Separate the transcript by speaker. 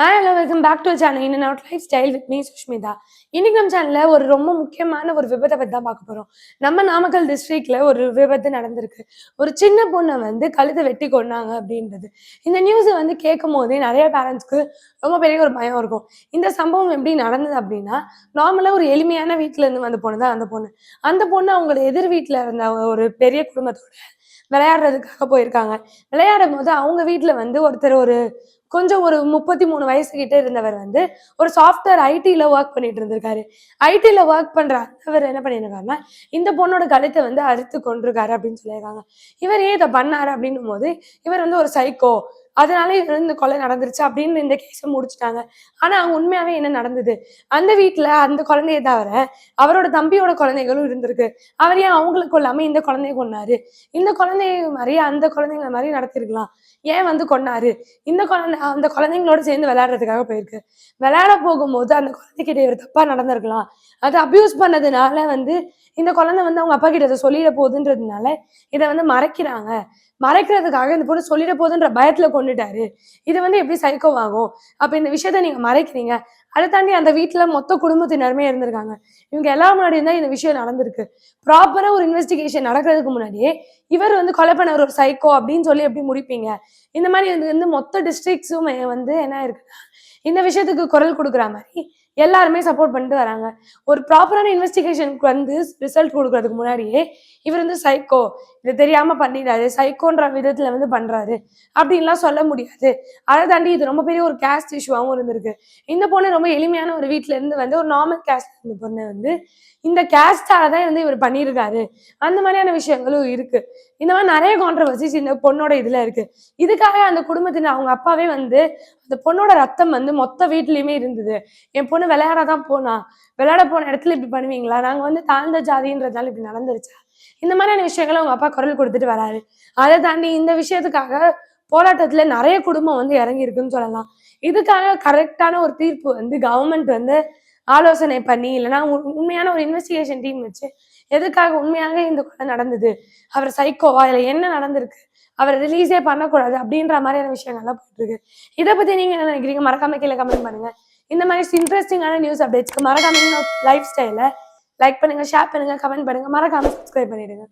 Speaker 1: Hello welcome back to channel in and out lifestyle with me Sushmita. இன்னைக்கு நம்ம சேனலில் ஒரு ரொம்ப முக்கியமான ஒரு விபத்தை பற்றி தான் பார்க்க போகிறோம். நம்ம நாமக்கல் டிஸ்ட்ரிக்ட்ல ஒரு விபத்து நடந்திருக்கு. ஒரு சின்ன பொண்ணை கழுத்தை வெட்டி கொண்டாங்க அப்படின்றது. இந்த நியூஸை கேட்கும் போதே நிறைய பேரண்ட்ஸ்க்கு ரொம்ப பெரிய ஒரு பயம் இருக்கும். இந்த சம்பவம் எப்படி நடந்தது அப்படின்னா, நார்மலாக ஒரு எளிமையான வீட்டில இருந்து வந்த பொண்ணு தான் அந்த பொண்ணு அவங்களோட எதிர் வீட்டில் இருந்த ஒரு பெரிய குடும்பத்தோட விளையாடுறதுக்காக போயிருக்காங்க. விளையாடும் போது அவங்க வீட்டில் ஒருத்தர் கொஞ்சம் ஒரு 33 வயசு கிட்ட இருந்தவர் ஒரு சாஃப்ட்வேர் ஐடில ஒர்க் பண்ணிட்டு இருந்திருக்காரு. ஐடில ஒர்க் பண்ற அவர் என்ன பண்ணியிருக்காருன்னா, இந்த பொண்ணோட கழுத்தை அறுத்து கொண்டிருக்காரு அப்படின்னு சொல்லியிருக்காங்க. இவர் ஏன் இதை பண்ணாரு அப்படின்னும் போது, இவர் ஒரு சைக்கோ, அதனால இவர் இந்த கொலை நடந்துருச்சு அப்படின்னு இந்த கேஸை முடிச்சுட்டாங்க. ஆனா அவங்க உண்மையாவே என்ன நடந்தது, அந்த வீட்டுல அந்த குழந்தைய தவிர அவரோட தம்பியோட குழந்தைகளும் இருந்திருக்கு. அவர் ஏன் அவங்களுக்கு கொள்ளாம இந்த குழந்தைய கொன்னாரு? இந்த குழந்தைய மாதிரி அந்த குழந்தைங்கள மாதிரி நடத்திருக்கலாம். ஏன் கொன்னாரு? இந்த குழந்தை அந்த குழந்தைங்களோட சேர்ந்து விளையாடுறதுக்காக போயிருக்கு. விளையாட போகும்போது அந்த குழந்தைகிட்ட இவர் தப்பா நடந்திருக்கலாம். அதை அபியூஸ் பண்ணதுனால இந்த குழந்தை அவங்க அப்பா கிட்ட சொல்லிட போகுதுன்றதுனால இதை மறைக்கிறாங்க. மறைக்கிறதுக்காக இந்த பொண்ணு சொல்லிட போகுதுன்ற பயத்துல கொண்டுட்டாரு. இது எப்படி சைக்கோ ஆகும்? அப்ப இந்த விஷயத்த நீங்க மறைக்கிறீங்க. அதை தாண்டி அந்த வீட்டுல மொத்த குடும்பத்தினருமே இருந்திருக்காங்க. இவங்க எல்லாம் முன்னாடியும் தான் இந்த விஷயம் நடந்திருக்கு. ப்ராப்பரா ஒரு இன்வெஸ்டிகேஷன் நடக்கிறதுக்கு முன்னாடியே இவர் கொலை பண்ணவர் ஒரு சைக்கோ அப்படின்னு சொல்லி எப்படி முடிப்பீங்க? இந்த மாதிரி மொத்த டிஸ்ட்ரிக்ட்ஸும் என்ன இருக்குன்னா, இந்த விஷயத்துக்கு குரல் கொடுக்குற மாதிரி எல்லாருமே சப்போர்ட் பண்ணிட்டு வராங்க. ஒரு ப்ராப்பரான இன்வெஸ்டிகேஷனுக்கு ரிசல்ட் கொடுக்கறதுக்கு முன்னாடியே இவர் சைக்கோ, இது தெரியாம பண்ணிடாரு, சைக்கோன்ற விதத்துல பண்றாரு அப்படின்லாம் சொல்ல முடியாது. அதை தாண்டி இது ரொம்ப பெரிய ஒரு கேஸ்ட் இஷ்யூவாகவும் இருந்திருக்கு. இந்த பொண்ணு ரொம்ப எளிமையான ஒரு வீட்டுல இருந்து ஒரு நார்மல் கேஸ்ட் இருந்த பொண்ணு இந்த கேஸ்டால தான் இவர் பண்ணியிருக்காரு. அந்த மாதிரியான விஷயங்களும் இருக்கு. இந்த மாதிரி நிறைய கான்ட்ரவர்சிஸ் இந்த பொண்ணோட இதுல இருக்கு. இதுக்காக அந்த குடும்பத்தினர் அவங்க அப்பாவே அந்த பொண்ணோட ரத்தம் மொத்த வீட்லயுமே இருந்தது. என் பொண்ணு விளையாடதான் போனா, விளையாட போன இடத்துல இப்படி பண்ணுவீங்களா? நாங்க தாழ்ந்த ஜாதின்றதால இப்படி நடந்துருச்சா? இந்த மாதிரியான விஷயங்களை அவங்க அப்பா குரல் கொடுத்துட்டு வராரு. அதை தாண்டி இந்த விஷயத்துக்காக போராட்டத்துல நிறைய குடும்பம் இறங்கி இருக்குன்னு சொல்லலாம். இதுக்காக கரெக்டான ஒரு தீர்ப்பு கவர்மெண்ட் ஆலோசனை பண்ணி, இல்லைன்னா உண்மையான ஒரு இன்வெஸ்டிகேஷன் டீம் வச்சு எதுக்காக உண்மையாக இந்த கொலை நடந்தது, அவர் சைக்கோவா, இல்லை என்ன நடந்திருக்கு, அவரை ரிலீஸே பண்ணக்கூடாது அப்படின்ற மாதிரியான விஷயங்கள்லாம் போயிட்டு இருக்கு. இதை பத்தி நீங்க என்ன நினைக்கிறீங்க? மறக்காம கீழே கமெண்ட் பண்ணுங்க. இந்த மாதிரி இன்ட்ரெஸ்டிங்கான நியூஸ் அப்டேட்ஸ்க்கு மறக்காம லைஃப் ஸ்டைலை லைக் பண்ணுங்க, ஷேர் பண்ணுங்க, கமெண்ட் பண்ணுங்க, மறக்காம சப்ஸ்கிரைப் பண்ணிடுங்க.